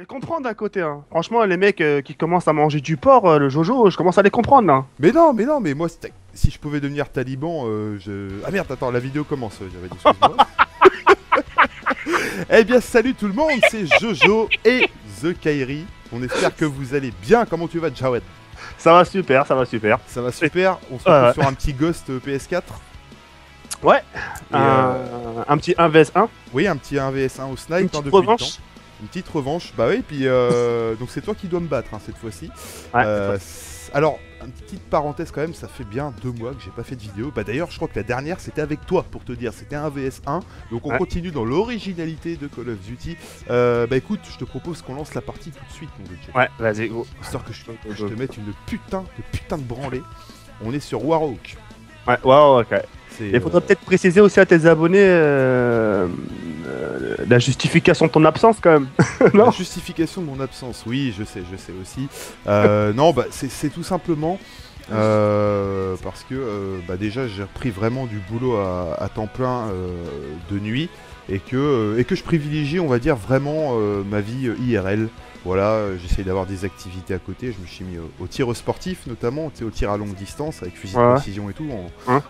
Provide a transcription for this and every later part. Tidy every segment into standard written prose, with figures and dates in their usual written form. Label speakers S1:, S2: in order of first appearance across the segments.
S1: comprendre d'un côté. Hein. Franchement, les mecs qui commencent à manger du porc, le Jojo, je commence à les comprendre là.
S2: Mais moi, si je pouvais devenir taliban, je... Ah merde, attends, la vidéo commence, j'avais dit, excuse-moi. Eh bien, salut tout le monde, c'est Jojo et The Kairi. On espère que vous allez bien. Comment tu vas, Jawed?
S1: Ça va super, ça va super.
S2: Ça va super, on se retrouve sur un petit Ghost PS4.
S1: Ouais, un petit 1vs1.
S2: Oui, un petit 1vs1 au snipe,
S1: Une petite
S2: depuis le temps.
S1: revanche.
S2: Une petite revanche, bah oui, puis donc c'est toi qui dois me battre cette fois-ci.
S1: Ouais,
S2: Alors, une petite parenthèse quand même, ça fait bien 2 mois que j'ai pas fait de vidéo. Bah d'ailleurs, je crois que la dernière c'était avec toi pour te dire, c'était un vs1. Donc on continue dans l'originalité de Call of Duty. Bah écoute, je te propose qu'on lance la partie tout de suite, mon budget.
S1: Ouais, vas-y, go.
S2: Histoire que je te mette une putain de branlée. On est sur Warhawk.
S1: Ouais, ok. Il faudrait peut-être préciser aussi à tes abonnés la justification de ton absence quand même. Non,
S2: la justification de mon absence, oui, je sais aussi. Non, bah c'est tout simplement parce que bah, déjà j'ai repris vraiment du boulot à temps plein de nuit et que je privilégie, on va dire, vraiment ma vie IRL. Voilà, j'essaye d'avoir des activités à côté. Je me suis mis au tir sportif notamment, au tir à longue distance avec fusil de précision et tout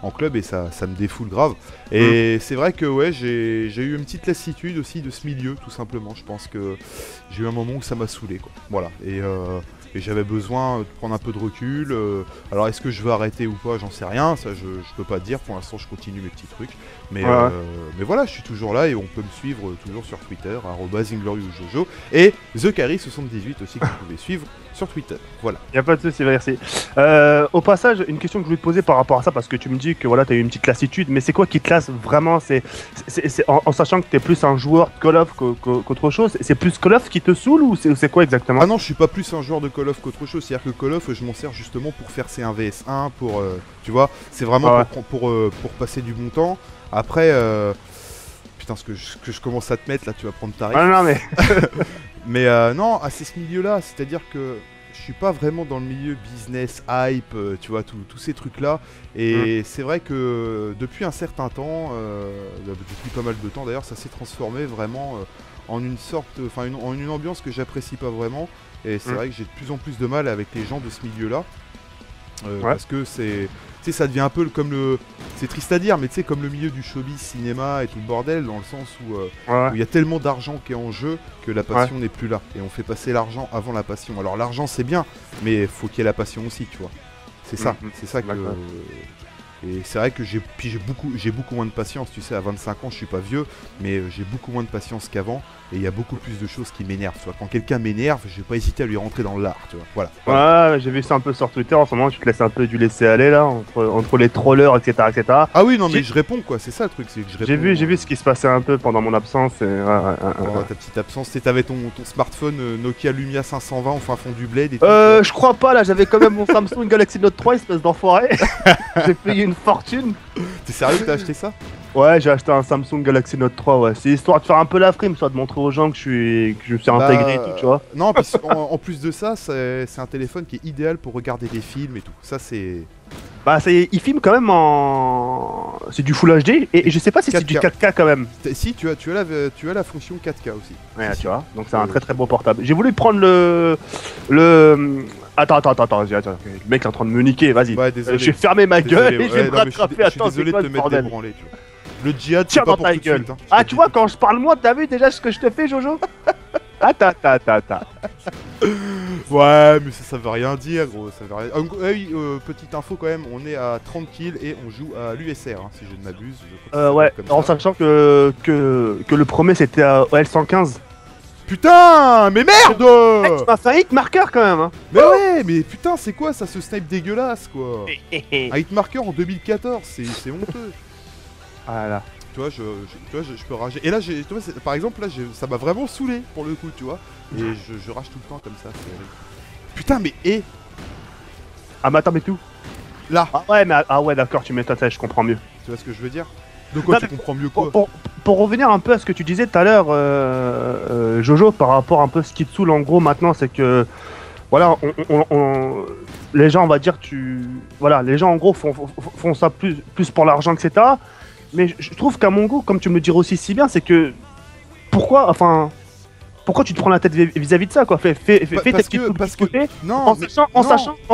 S2: en club, et ça me défoule grave. Et c'est vrai que ouais, j'ai eu une petite lassitude aussi de ce milieu, tout simplement. Je pense que j'ai eu un moment où ça m'a saoulé, quoi. Voilà, et j'avais besoin de prendre un peu de recul. Alors est-ce que je veux arrêter ou pas, j'en sais rien, ça je peux pas te dire. Pour l'instant je continue mes petits trucs. Mais voilà, je suis toujours là et on peut me suivre toujours sur Twitter, @ingloriousjojo, et TheKairi78 aussi que vous pouvez suivre sur Twitter. Voilà.
S1: y a pas de souci, merci. Au passage, une question que je voulais te poser par rapport à ça, parce que tu me dis que voilà, t'as eu une petite lassitude, mais c'est quoi qui te lasse vraiment? C'est en sachant que t'es plus un joueur de Call of qu'autre chose, c'est plus Call of qui te saoule ou c'est quoi exactement?
S2: Ah non, je suis pas plus un joueur de Call of qu'autre chose. C'est-à-dire que Call of, je m'en sers justement pour faire ces 1vs1, pour tu vois, c'est vraiment pour passer du bon temps. Après, putain, ce que je commence à te mettre là, tu vas prendre ta règle.
S1: Ah non mais
S2: mais non, c'est ce milieu-là, c'est-à-dire que je suis pas vraiment dans le milieu business, hype, tu vois, tous ces trucs-là. Et c'est vrai que depuis un certain temps, depuis pas mal de temps d'ailleurs, ça s'est transformé vraiment en une sorte, en une ambiance que j'apprécie pas vraiment. Et c'est vrai que j'ai de plus en plus de mal avec les gens de ce milieu-là. Parce que c'est... Tu sais, ça devient un peu comme le... C'est triste à dire, mais tu sais, comme le milieu du showbiz, cinéma et tout le bordel, dans le sens où il y a tellement d'argent qui est en jeu que la passion n'est plus là. Et on fait passer l'argent avant la passion. Alors l'argent c'est bien, mais faut qu'il y ait la passion aussi, tu vois. C'est ça, c'est ça que... Et c'est vrai que j'ai beaucoup moins de patience, tu sais, à 25 ans je suis pas vieux, mais j'ai beaucoup moins de patience qu'avant, et il y a beaucoup plus de choses qui m'énervent, tu vois. Quand quelqu'un m'énerve, je vais pas hésiter à lui rentrer dans l'art, tu vois, voilà.
S1: ouais, j'ai vu ça un peu sur Twitter en ce moment, tu te laisses un peu du laisser aller là, entre les trollers, etc.
S2: Ah oui, non mais je réponds, quoi, c'est ça le truc, c'est que je réponds.
S1: J'ai vu ce qui se passait un peu pendant mon absence. Et,
S2: ta petite absence, t'avais ton smartphone Nokia Lumia 520 au fin fond du bled et tout.
S1: Je crois pas, là, j'avais quand même mon Samsung Galaxy Note 3, espèce d'enfoiré. J'ai payé une fortune.
S2: T'es sérieux que t'as acheté ça?
S1: Ouais, j'ai acheté un Samsung Galaxy Note 3, ouais. C'est histoire de faire un peu la frime, soit de montrer aux gens que je me suis intégré et tout, tu vois.
S2: Non, puis en plus de ça, c'est un téléphone qui est idéal pour regarder des films et tout. Ça, c'est...
S1: Bah, il filme quand même en... C'est du Full HD, et je sais pas si c'est du 4K quand même.
S2: Si, tu as la fonction 4K aussi.
S1: Ouais, tu vois, donc c'est un très beau portable. J'ai voulu prendre Attends, le mec est en train de me niquer, vas-y.
S2: Ouais, désolé.
S1: Je vais fermer ma gueule et je vais me rattraper.
S2: Je suis
S1: Attends,
S2: désolé de te mettre débranlé, tu vois. Le djihad,
S1: tiens
S2: c'est pas
S1: dans
S2: pour
S1: ta
S2: tout de
S1: gueule.
S2: suite, hein.
S1: Ah, tu vois, quand je parle moi, t'as vu déjà ce que je te fais, Jojo? Attends.
S2: Ouais, mais ça veut rien dire, gros. Ça veut rien... oui, petite info quand même, on est à 30 kills et on joue à l'USR, hein, si je ne m'abuse.
S1: Ouais, en sachant que le premier c'était à L115.
S2: Putain, mais merde!
S1: Tu m'as fait un hit marker quand même, hein.
S2: Mais ouais, mais putain, c'est quoi ça, ce snipe dégueulasse, quoi? Un hit marker en 2014, c'est honteux.
S1: Voilà.
S2: Tu vois, je peux rager. Et là, tu vois, par exemple, là, ça m'a vraiment saoulé pour le coup, tu vois. Et je rage tout le temps comme ça. Putain, mais
S1: Ah, mais attends, mais tout.
S2: Là.
S1: Ah ouais, d'accord, tu m'étonnes, je comprends mieux.
S2: Tu vois ce que je veux dire? De quoi tu comprends mieux quoi?
S1: Pour revenir un peu à ce que tu disais tout à l'heure, Jojo, par rapport un peu à ce qui te saoule en gros maintenant, c'est que voilà, les gens, on va dire, les gens en gros font ça plus pour l'argent, etc. Mais je trouve qu'à mon goût, comme tu me le dirais aussi si bien, c'est que pourquoi, enfin, pourquoi tu te prends la tête vis-à-vis de ça, quoi? Fais tes petits trucs de côté,
S2: non,
S1: en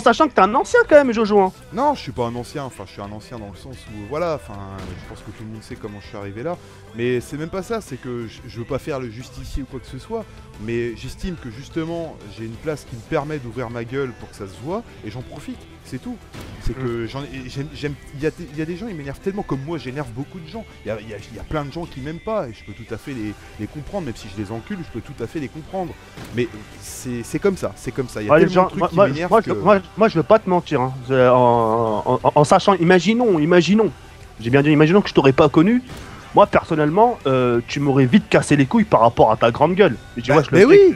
S1: sachant que t'es un ancien quand même, Jojo. Hein.
S2: Non, je suis pas un ancien, enfin je suis un ancien dans le sens où voilà, enfin je pense que tout le monde sait comment je suis arrivé là, mais c'est même pas ça, c'est que je veux pas faire le justicier ou quoi que ce soit, mais j'estime que justement j'ai une place qui me permet d'ouvrir ma gueule pour que ça se voit et j'en profite, c'est tout. C'est que il y a des gens, ils m'énervent tellement comme moi, j'énerve beaucoup de gens. Il y a plein de gens qui m'aiment pas et je peux tout à fait les comprendre, même si je les encule, je peux tout à fait les comprendre. Mais c'est comme ça, c'est comme ça. Il y a tellement de trucs qui m'énervent que...
S1: moi, je veux pas te mentir. Hein. En sachant, imaginons, j'ai bien dit, imaginons que je t'aurais pas connu. Moi, personnellement, tu m'aurais vite cassé les couilles par rapport à ta grande gueule. Et tu vois,
S2: mais oui.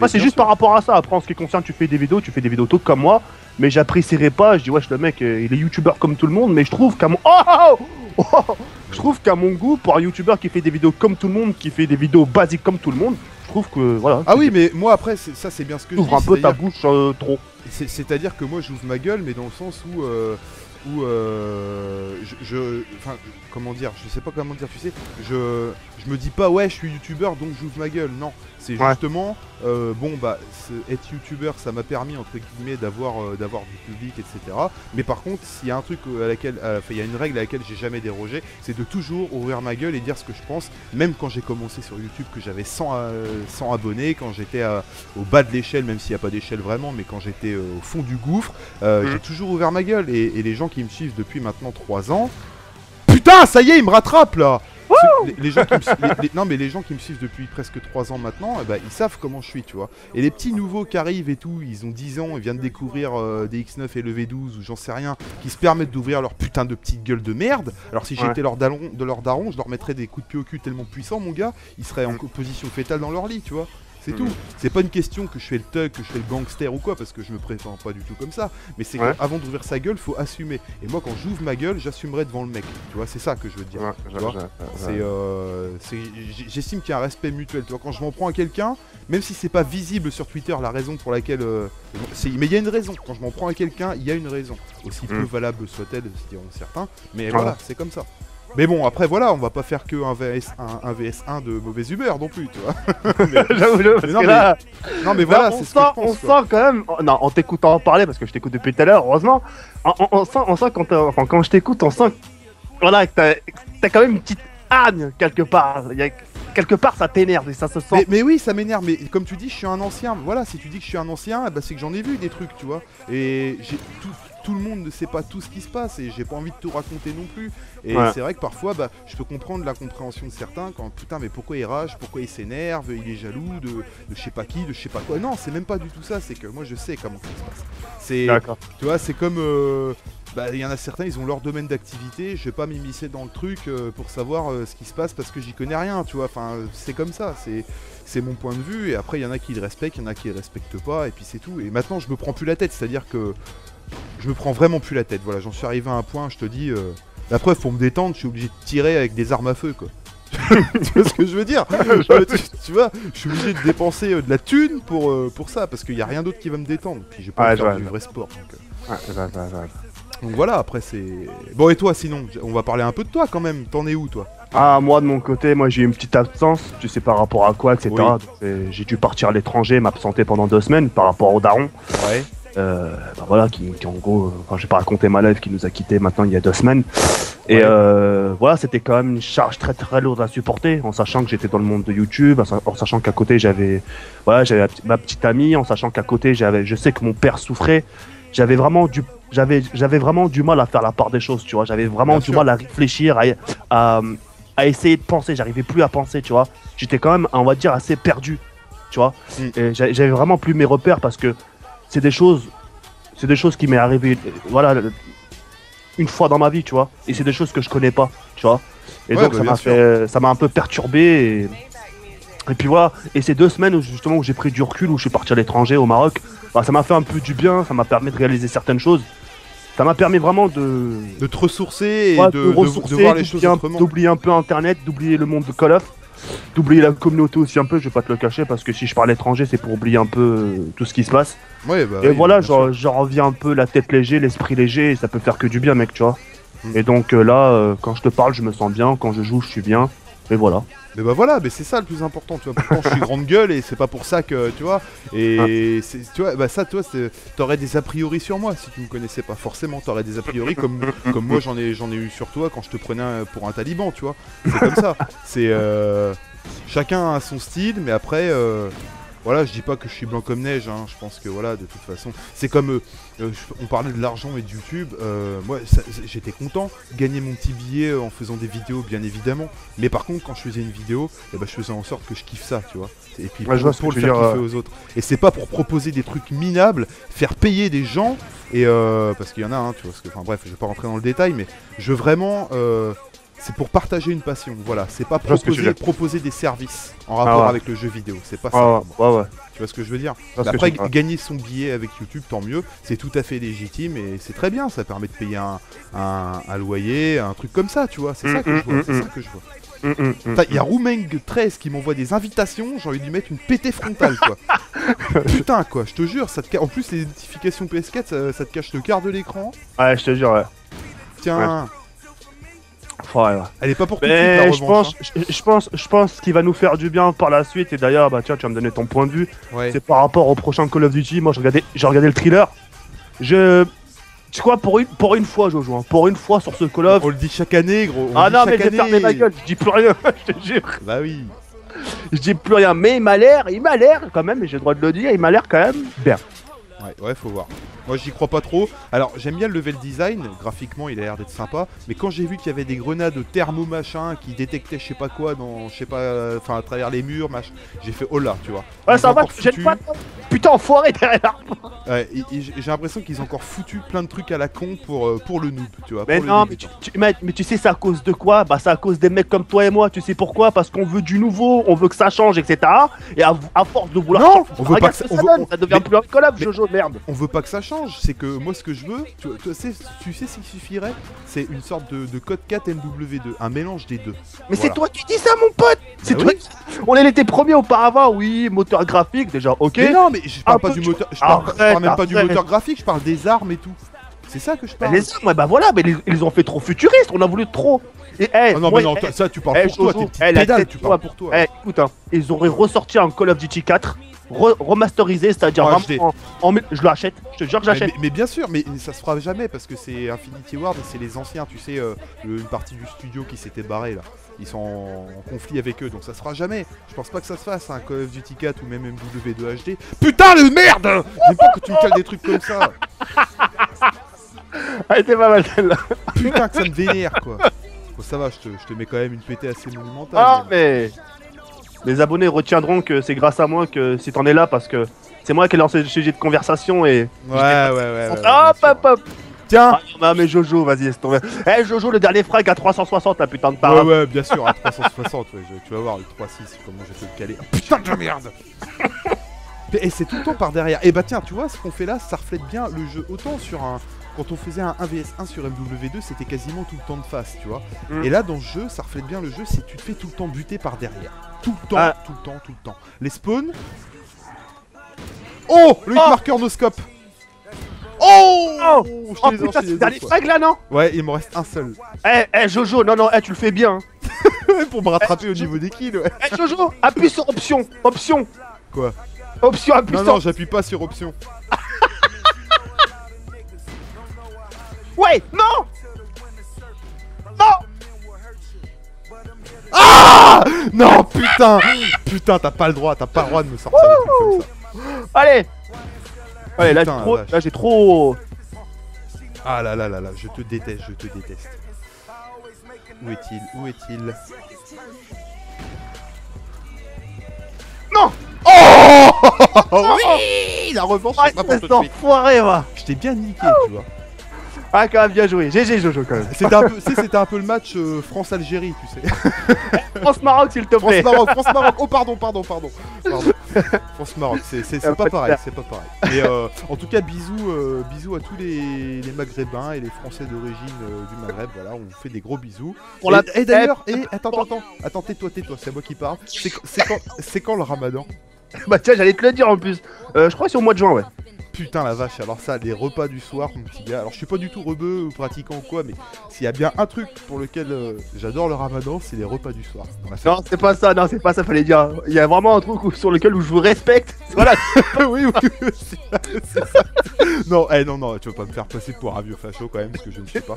S1: C'est juste par rapport à ça. Après, en ce qui concerne, tu fais des vidéos tout comme moi. Mais j'apprécierais pas. Je dis, wesh, le mec, il est youtubeur comme tout le monde. Mais je trouve qu'à mon. Je trouve qu'à mon goût, pour un youtubeur qui fait des vidéos comme tout le monde, qui fait des vidéos basiques comme tout le monde, je trouve que voilà.
S2: Ah oui, mais moi après, ça c'est bien ce que je dis.
S1: Ouvre un peu ta bouche trop.
S2: C'est-à-dire que moi j'ouvre ma gueule, mais dans le sens où. Enfin, comment dire, je sais pas comment dire, tu sais, je me dis pas ouais je suis youtubeur donc j'ouvre ma gueule, non, c'est justement bon bah être youtubeur ça m'a permis entre guillemets d'avoir du public etc, mais par contre s'il y a un truc à laquelle, il y a une règle à laquelle j'ai jamais dérogé, c'est de toujours ouvrir ma gueule et dire ce que je pense, même quand j'ai commencé sur YouTube que j'avais 100 abonnés, quand j'étais au bas de l'échelle, même s'il n'y a pas d'échelle vraiment, mais quand j'étais au fond du gouffre, j'ai toujours ouvert ma gueule et les gens qui me suivent depuis maintenant 3 ans, putain ça y est ils me rattrapent là. Les gens qui me suivent depuis presque 3 ans maintenant, bah, ils savent comment je suis, tu vois. Et les petits nouveaux qui arrivent et tout, ils ont 10 ans, ils viennent de découvrir des X9 et le V12 ou j'en sais rien, qui se permettent d'ouvrir leur putain de petite gueule de merde. Alors si j'étais leur daron, je leur mettrais des coups de pied au cul tellement puissants, mon gars, ils seraient en position fétale dans leur lit, tu vois. C'est tout. C'est pas une question que je fais le thug, que je fais le gangster ou quoi, parce que je me prétends pas du tout comme ça. Mais c'est qu'avant d'ouvrir sa gueule, faut assumer. Et moi, quand j'ouvre ma gueule, j'assumerai devant le mec. Tu vois, c'est ça que je veux dire. J'estime qu'il y a un respect mutuel. Tu vois, quand je m'en prends à quelqu'un, même si c'est pas visible sur Twitter la raison pour laquelle. Mais il y a une raison. Quand je m'en prends à quelqu'un, il y a une raison. Aussi peu valable soit-elle, diront certains. Mais voilà, c'est comme ça. Mais bon, après voilà, on va pas faire que un VS1 de mauvaise humeur non plus, tu vois. Non mais voilà, c'est ce que je pense.
S1: On sent quand même, non, en t'écoutant en parler, parce que je t'écoute depuis tout à l'heure, heureusement, on sent quand je t'écoute, on sent voilà, que t'as quand même une petite hargne quelque part. Quelque part ça t'énerve et ça se sent.
S2: Mais oui, ça m'énerve, mais comme tu dis, je suis un ancien. Voilà, si tu dis que je suis un ancien, bah, c'est que j'en ai vu des trucs, tu vois. Et tout le monde ne sait pas tout ce qui se passe et j'ai pas envie de tout raconter non plus. Et c'est vrai que parfois, bah, je peux comprendre la compréhension de certains quand putain, mais pourquoi il rage, pourquoi il s'énerve, il est jaloux de je sais pas qui, de je sais pas quoi. Non, c'est même pas du tout ça, c'est que moi je sais comment ça se passe. C'est, tu vois, c'est comme. Bah, y en a certains, ils ont leur domaine d'activité, je vais pas m'immiscer dans le truc pour savoir ce qui se passe parce que j'y connais rien, tu vois, enfin, c'est comme ça, c'est mon point de vue, et après, il y en a qui le respectent, il y en a qui le respectent pas, et puis c'est tout, et maintenant, je me prends plus la tête, c'est-à-dire que je me prends vraiment plus la tête, voilà, j'en suis arrivé à un point, je te dis, la preuve, pour me détendre, je suis obligé de tirer avec des armes à feu, quoi. Tu vois ce que je veux dire? Tu vois, je suis obligé de dépenser de la thune pour ça, parce qu'il y a rien d'autre qui va me détendre, puis j'ai pas envie de faire du vrai sport, donc... Donc voilà, après c'est... Bon, et toi sinon, on va parler un peu de toi quand même, t'en es où toi?
S1: Ah, moi de mon côté, moi j'ai eu une petite absence, tu sais par rapport à quoi, etc. Oui. J'ai dû partir à l'étranger, m'absenter pendant 2 semaines par rapport au daron.
S2: Ouais.
S1: Bah voilà, qui en gros, enfin j'ai pas raconté ma life, qui nous a quittés maintenant il y a 2 semaines. Et voilà, c'était quand même une charge très très lourde à supporter, en sachant que j'étais dans le monde de YouTube, en sachant qu'à côté j'avais ma petite amie, en sachant qu'à côté je sais que mon père souffrait. J'avais vraiment du mal à faire la part des choses, tu vois. J'avais vraiment du mal à réfléchir, à essayer de penser. J'arrivais plus à penser, tu vois. J'étais quand même, on va dire, assez perdu, tu vois. Et j'avais vraiment plus mes repères parce que c'est des choses qui m'est arrivé, voilà, une fois dans ma vie, tu vois. Et c'est des choses que je connais pas, tu vois. Et donc ça m'a un peu perturbé. Et puis voilà, et ces 2 semaines où j'ai pris du recul, où je suis parti à l'étranger, au Maroc, bah, ça m'a fait un peu du bien, ça m'a permis de réaliser certaines choses. Ça m'a permis vraiment de
S2: te ressourcer et de voir les choses autrement.
S1: D'oublier un peu Internet, d'oublier le monde de Call of, d'oublier la communauté aussi un peu, je vais pas te le cacher, parce que si je pars à l'étranger, c'est pour oublier un peu tout ce qui se passe.
S2: Ouais, bah,
S1: et voilà, j'en reviens un peu la tête léger, l'esprit léger, et ça peut faire que du bien, mec, tu vois. Et donc là, quand je te parle, je me sens bien, quand je joue, je suis bien. Et voilà.
S2: Mais bah voilà, mais c'est ça le plus important, tu vois. Pourtant, je suis grande gueule et c'est pas pour ça que, tu vois. Et tu vois, bah ça, toi, t'aurais des a priori sur moi si tu me connaissais pas. Forcément, t'aurais des a priori comme moi j'en ai eu sur toi quand je te prenais pour un taliban, tu vois. C'est comme ça. C'est chacun a son style, mais après. Voilà, je dis pas que je suis blanc comme neige, hein. Je pense que voilà, de toute façon, c'est comme on parlait de l'argent et de YouTube. Moi, j'étais content de gagner mon petit billet en faisant des vidéos, bien évidemment. Mais par contre, quand je faisais une vidéo, je faisais en sorte que je kiffe ça, tu vois. Et puis
S1: Ouais, je vois ce
S2: pour
S1: que
S2: le
S1: tu veux
S2: faire
S1: dire,
S2: kiffer aux autres. Et c'est pas pour proposer des trucs minables, faire payer des gens. Et parce qu'il y en a, hein, tu vois. Enfin bref, je vais pas rentrer dans le détail, mais je veux vraiment. C'est pour partager une passion, voilà. C'est pas proposer des services en rapport avec le jeu vidéo. C'est pas ça.
S1: Ouais.
S2: Tu vois ce que je veux dire? Après, gagner son billet avec YouTube, tant mieux. C'est tout à fait légitime et c'est très bien. Ça permet de payer un loyer, un truc comme ça, tu vois. C'est ça que je vois. C'est ça que je vois. Il y a Roumeng13 qui m'envoie des invitations. J'ai envie de lui mettre une pétée frontale, quoi. Putain, quoi. Je te jure. En plus, les notifications PS4, ça te cache le quart de l'écran.
S1: Ouais, je te jure, ouais.
S2: Tiens.
S1: Ouais. Ouais.
S2: Elle est pas pour tout de suite, la revanche,
S1: je pense qu'il va nous faire du bien par la suite. Et d'ailleurs, bah tiens, tu vas me donner ton point de vue.
S2: Ouais.
S1: C'est par rapport au prochain Call of Duty. Moi, j'ai regardé le thriller. Tu vois, pour une fois, Jojo, hein, pour une fois sur ce Call of.
S2: On le dit chaque année, gros.
S1: Ah non, mais j'ai fermé ma gueule. Je dis plus rien. Je te jure.
S2: Bah oui.
S1: Je dis plus rien. Mais il m'a l'air quand même. Et j'ai le droit de le dire. Il m'a l'air quand même bien.
S2: Ouais, faut voir. Moi, j'y crois pas trop. Alors, j'aime bien le level design. Graphiquement, il a l'air d'être sympa. Mais quand j'ai vu qu'il y avait des grenades thermo machin qui détectaient je sais pas quoi enfin à travers les murs, machin, j'ai fait oh là, tu vois.
S1: Ouais, ça va, j'aime pas. Putain, enfoiré derrière l'arbre.
S2: Ouais, j'ai l'impression qu'ils ont encore foutu plein de trucs à la con pour le noob, tu vois.
S1: Mais non, mais tu sais, c'est à cause de quoi? Bah, c'est à cause des mecs comme toi et moi. Tu sais pourquoi? Parce qu'on veut du nouveau, on veut que ça change, etc. Et à force de vouloir.
S2: Non, on veut pas que ça
S1: devient plus un collab, Jojo, merde.
S2: On veut pas que ça change. C'est que moi, ce que je veux, tu sais ce qui suffirait, c'est une sorte de code 4 MW2, un mélange des deux.
S1: Mais voilà. C'est toi qui dis ça, mon pote. C'est toi. On était premiers auparavant, oui, moteur graphique déjà, ok.
S2: Mais non, mais je parle pas du moteur. Je parle même pas du moteur graphique, je parle des armes et tout. C'est ça que je parle.
S1: Les armes, bah voilà, mais ils ont fait trop futuriste, on a voulu trop. Et,
S2: non, mais non, ça tu parles pour toi, tes petites pédales, tu parles pour toi.
S1: Écoute, hein, ils auraient ressorti un Call of Duty 4. Remasterisé, c'est-à-dire vraiment je l'achète, je te jure que j'achète.
S2: Mais bien sûr, mais ça se fera jamais parce que c'est Infinity Ward et c'est les anciens, tu sais, une partie du studio qui s'était barré là. Ils sont en conflit avec eux, donc ça se fera jamais. Je pense pas que ça se fasse, un Call of Duty 4 ou même MW2 HD. Putain de merde! J'aime pas que tu me cales des trucs comme ça.
S1: Elle était pas mal celle-là.
S2: Putain que ça me vénère quoi. Bon ça va, je te mets quand même une pétée assez monumentale.
S1: Ah mais... Les abonnés retiendront que c'est grâce à moi que si t'en es là, parce que c'est moi qui ai lancé le sujet de conversation et...
S2: Ouais.
S1: Hop.
S2: Tiens.
S1: Ah mais Jojo, vas-y, laisse tomber. Jojo, le dernier frag à 360, la putain de parade.
S2: Ouais, bien sûr, à 360, tu vas voir, le 3.6, comment je vais te le caler. Oh, putain de merde. Et c'est tout le temps par derrière. Et bah tiens, tu vois, ce qu'on fait là, ça reflète bien le jeu. Autant sur un... Quand on faisait un 1vs1 sur MW2, c'était quasiment tout le temps de face, tu vois. Et là, dans ce jeu, ça reflète bien le jeu, c'est que tu te fais tout le temps buter par derrière. Tout le temps. Les spawns. Oh, le hitmarker no scope. Oh,
S1: putain, c'est le dernier frag là, non?
S2: Ouais, il me reste un seul.
S1: Jojo, non, tu le fais bien.
S2: Pour me rattraper au niveau des kills, ouais.
S1: Jojo, appuie sur option.
S2: Quoi?
S1: Option, appuie sur...
S2: Non, j'appuie pas sur option.
S1: Ouais, non.
S2: Ah non, putain, t'as pas le droit de me sortir des trucs comme ça.
S1: Allez, là j'ai trop...
S2: Ah là, je te déteste. Où est-il?
S1: Non.
S2: Oh oui, la revanche, c'est pas pour tout de suite.
S1: Enfoiré, va.
S2: Je t'ai bien niqué, tu vois.
S1: Ah, quand même, bien joué. GG, Jojo, quand même.
S2: C'était un peu le match France-Algérie, tu sais.
S1: France-Maroc, s'il te plaît.
S2: France-Maroc. Oh, pardon. France-Maroc, c'est pas pareil, Mais en tout cas, bisous à tous les Maghrébins et les Français d'origine du Maghreb. Voilà, on vous fait des gros bisous. Et d'ailleurs, attends, tais-toi, c'est moi qui parle. C'est quand le Ramadan?
S1: Bah tiens, j'allais te le dire en plus. Je crois que c'est au mois de juin, ouais.
S2: Putain la vache, alors ça, les repas du soir, mon petit gars. Alors je suis pas du tout rebeu ou pratiquant ou quoi, mais s'il y a bien un truc pour lequel j'adore le ramadan, c'est les repas du soir.
S1: Non, c'est pas ça, fallait dire. Il y a vraiment un truc sur lequel où je vous respecte. Voilà.
S2: oui, c'est ça. Non, non, tu vas pas me faire passer pour un vieux facho quand même, parce que je ne sais pas.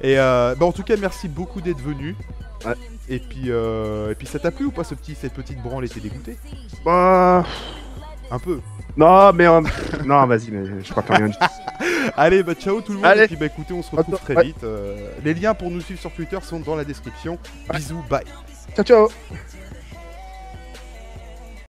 S2: Et en tout cas, merci beaucoup d'être venu.
S1: Ouais.
S2: Et puis ça t'a plu ou pas cette petite branle était dégoûtée?
S1: Bah...
S2: Un peu.
S1: Non, mais... non, vas-y, mais je crois que rien dit.
S2: Allez, bah ciao tout le monde.
S1: Allez.
S2: Et puis bah écoutez, on se retrouve très vite. Les liens pour nous suivre sur Twitter sont dans la description. Bisous, bye.
S1: Ciao, ciao.